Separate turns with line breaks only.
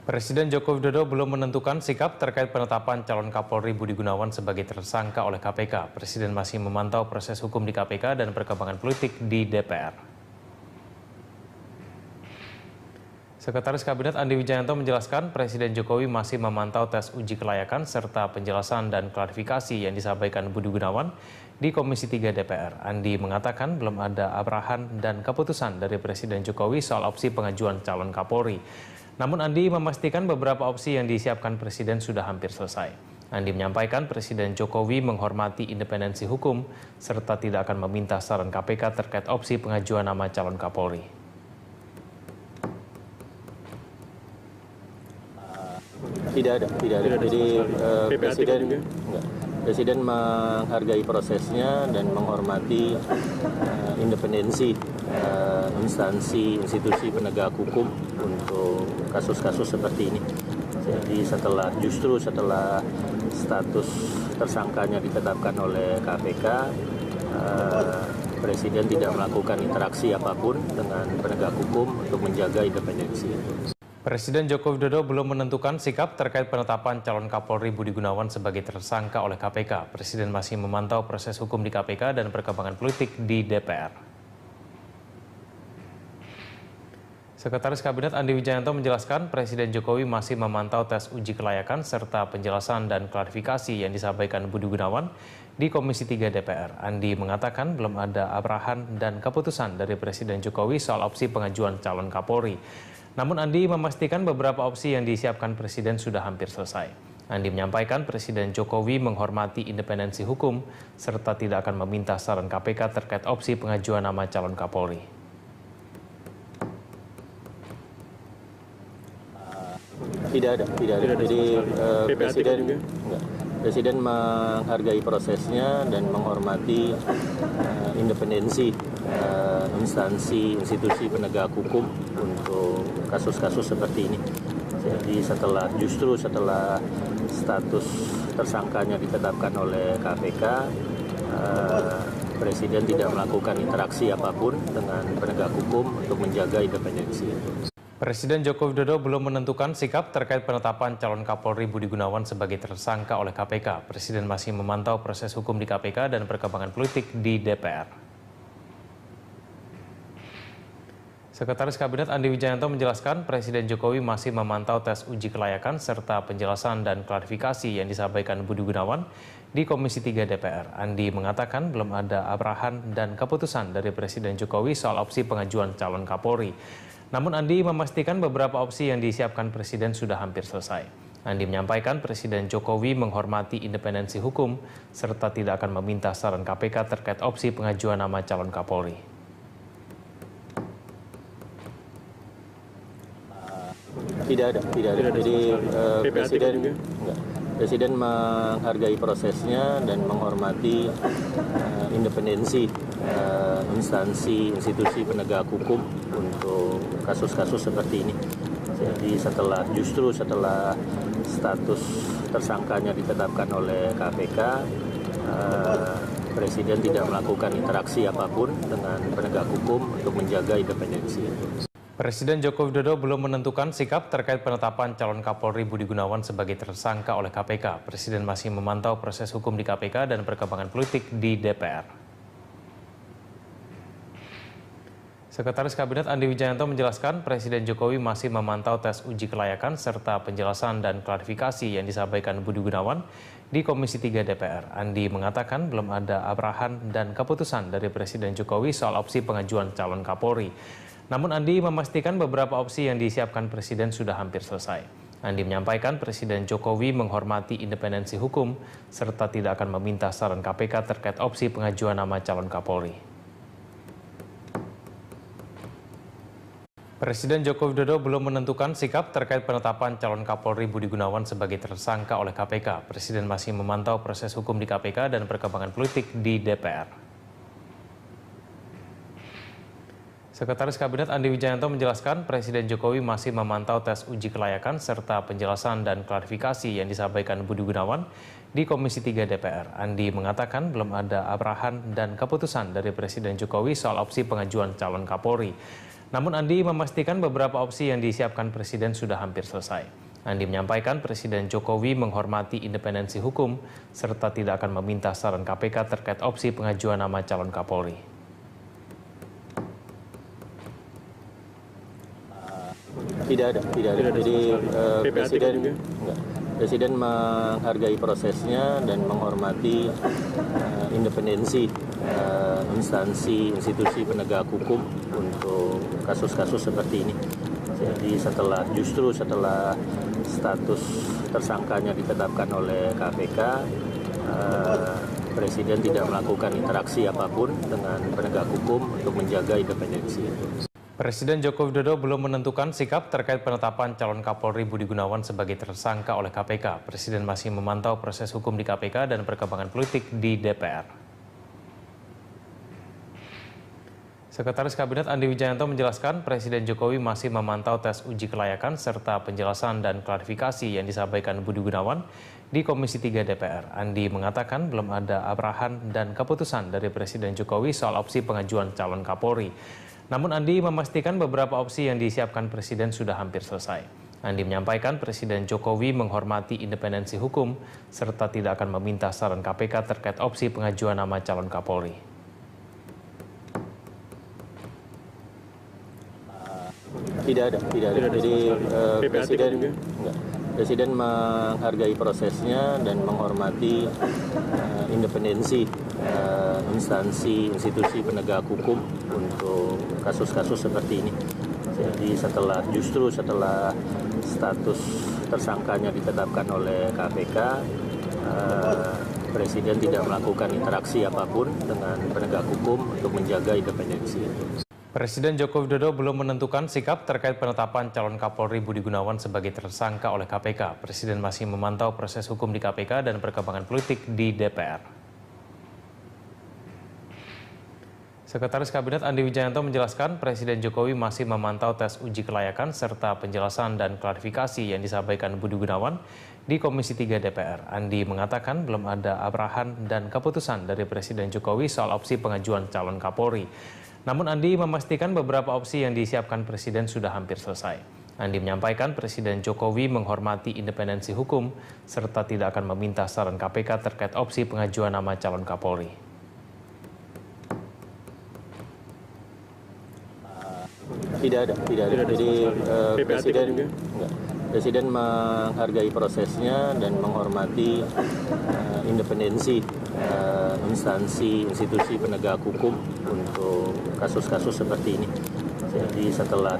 Presiden Joko Widodo belum menentukan sikap terkait penetapan calon Kapolri Budi Gunawan sebagai tersangka oleh KPK. Presiden masih memantau proses hukum di KPK dan perkembangan politik di DPR. Sekretaris Kabinet Andi Wijayanto menjelaskan Presiden Jokowi masih memantau tes uji kelayakan serta penjelasan dan klarifikasi yang disampaikan Budi Gunawan di Komisi 3 DPR. Andi mengatakan belum ada arahan dan keputusan dari Presiden Jokowi soal opsi pengajuan calon Kapolri. Namun Andi memastikan beberapa opsi yang disiapkan Presiden sudah hampir selesai. Andi menyampaikan Presiden Jokowi menghormati independensi hukum serta tidak akan meminta saran KPK terkait opsi pengajuan nama calon Kapolri.
Tidak ada. Jadi Presiden menghargai prosesnya dan menghormati independensi instansi institusi penegak hukum untuk kasus-kasus seperti ini. Jadi setelah status tersangkanya ditetapkan oleh KPK, Presiden tidak melakukan interaksi apapun dengan penegak hukum untuk menjaga independensi.
Presiden Joko Widodo belum menentukan sikap terkait penetapan calon Kapolri Budi Gunawan sebagai tersangka oleh KPK. Presiden masih memantau proses hukum di KPK dan perkembangan politik di DPR. Sekretaris Kabinet Andi Wijayanto menjelaskan Presiden Jokowi masih memantau tes uji kelayakan serta penjelasan dan klarifikasi yang disampaikan Budi Gunawan di Komisi 3 DPR. Andi mengatakan belum ada arahan dan keputusan dari Presiden Jokowi soal opsi pengajuan calon Kapolri. Namun Andi memastikan beberapa opsi yang disiapkan Presiden sudah hampir selesai. Andi menyampaikan Presiden Jokowi menghormati independensi hukum serta tidak akan meminta saran KPK terkait opsi pengajuan nama calon Kapolri.
Tidak ada. Jadi Presiden menghargai prosesnya dan menghormati independensi instansi institusi penegak hukum untuk kasus-kasus seperti ini. Jadi setelah status tersangkanya ditetapkan oleh KPK, Presiden tidak melakukan interaksi apapun dengan penegak hukum untuk menjaga independensi.
Presiden Joko Widodo belum menentukan sikap terkait penetapan calon Kapolri Budi Gunawan sebagai tersangka oleh KPK. Presiden masih memantau proses hukum di KPK dan perkembangan politik di DPR. Sekretaris Kabinet Andi Wijayanto menjelaskan Presiden Jokowi masih memantau tes uji kelayakan serta penjelasan dan klarifikasi yang disampaikan Budi Gunawan di Komisi 3 DPR. Andi mengatakan belum ada arahan dan keputusan dari Presiden Jokowi soal opsi pengajuan calon Kapolri. Namun Andi memastikan beberapa opsi yang disiapkan Presiden sudah hampir selesai. Andi menyampaikan Presiden Jokowi menghormati independensi hukum serta tidak akan meminta saran KPK terkait opsi pengajuan nama calon Kapolri.
Tidak ada. Jadi Presiden menghargai prosesnya dan menghormati independensi instansi institusi penegak hukum untuk kasus-kasus seperti ini. Jadi setelah status tersangkanya ditetapkan oleh KPK, Presiden tidak melakukan interaksi apapun dengan penegak hukum untuk menjaga independensi.
Presiden Joko Widodo belum menentukan sikap terkait penetapan calon Kapolri Budi Gunawan sebagai tersangka oleh KPK. Presiden masih memantau proses hukum di KPK dan perkembangan politik di DPR. Sekretaris Kabinet Andi Wijayanto menjelaskan Presiden Jokowi masih memantau tes uji kelayakan serta penjelasan dan klarifikasi yang disampaikan Budi Gunawan di Komisi 3 DPR. Andi mengatakan belum ada arahan dan keputusan dari Presiden Jokowi soal opsi pengajuan calon Kapolri. Namun Andi memastikan beberapa opsi yang disiapkan Presiden sudah hampir selesai. Andi menyampaikan Presiden Jokowi menghormati independensi hukum serta tidak akan meminta saran KPK terkait opsi pengajuan nama calon Kapolri. Presiden Joko Widodo belum menentukan sikap terkait penetapan calon Kapolri Budi Gunawan sebagai tersangka oleh KPK. Presiden masih memantau proses hukum di KPK dan perkembangan politik di DPR. Sekretaris Kabinet Andi Wijayanto menjelaskan Presiden Jokowi masih memantau tes uji kelayakan serta penjelasan dan klarifikasi yang disampaikan Budi Gunawan di Komisi 3 DPR. Andi mengatakan belum ada arahan dan keputusan dari Presiden Jokowi soal opsi pengajuan calon Kapolri. Namun Andi memastikan beberapa opsi yang disiapkan Presiden sudah hampir selesai. Andi menyampaikan Presiden Jokowi menghormati independensi hukum serta tidak akan meminta saran KPK terkait opsi pengajuan nama calon Kapolri.
Tidak ada. Jadi Presiden menghargai prosesnya dan menghormati independensi instansi institusi penegak hukum untuk kasus-kasus seperti ini. Jadi setelah status tersangkanya ditetapkan oleh KPK, Presiden tidak melakukan interaksi apapun dengan penegak hukum untuk menjaga independensi.
Presiden Joko Widodo belum menentukan sikap terkait penetapan calon Kapolri Budi Gunawan sebagai tersangka oleh KPK. Presiden masih memantau proses hukum di KPK dan perkembangan politik di DPR. Sekretaris Kabinet Andi Wijayanto menjelaskan Presiden Jokowi masih memantau tes uji kelayakan serta penjelasan dan klarifikasi yang disampaikan Budi Gunawan di Komisi 3 DPR. Andi mengatakan belum ada arahan dan keputusan dari Presiden Jokowi soal opsi pengajuan calon Kapolri. Namun Andi memastikan beberapa opsi yang disiapkan Presiden sudah hampir selesai. Andi menyampaikan Presiden Jokowi menghormati independensi hukum serta tidak akan meminta saran KPK terkait opsi pengajuan nama calon Kapolri.
Tidak ada. Jadi Presiden menghargai prosesnya dan menghormati independensi instansi institusi penegak hukum untuk kasus-kasus seperti ini. Jadi setelah status tersangkanya ditetapkan oleh KPK, Presiden tidak melakukan interaksi apapun dengan penegak hukum untuk menjaga independensi.
Presiden Joko Widodo belum menentukan sikap terkait penetapan calon Kapolri Budi Gunawan sebagai tersangka oleh KPK. Presiden masih memantau proses hukum di KPK dan perkembangan politik di DPR. Sekretaris Kabinet Andi Wijayanto menjelaskan Presiden Jokowi masih memantau tes uji kelayakan serta penjelasan dan klarifikasi yang disampaikan Budi Gunawan di Komisi 3 DPR. Andi mengatakan belum ada arahan dan keputusan dari Presiden Jokowi soal opsi pengajuan calon Kapolri. Namun Andi memastikan beberapa opsi yang disiapkan Presiden sudah hampir selesai. Andi menyampaikan Presiden Jokowi menghormati independensi hukum serta tidak akan meminta saran KPK terkait opsi pengajuan nama calon Kapolri.
Tidak ada. Jadi Presiden menghargai prosesnya dan menghormati independensi instansi institusi penegak hukum untuk kasus-kasus seperti ini. Jadi setelah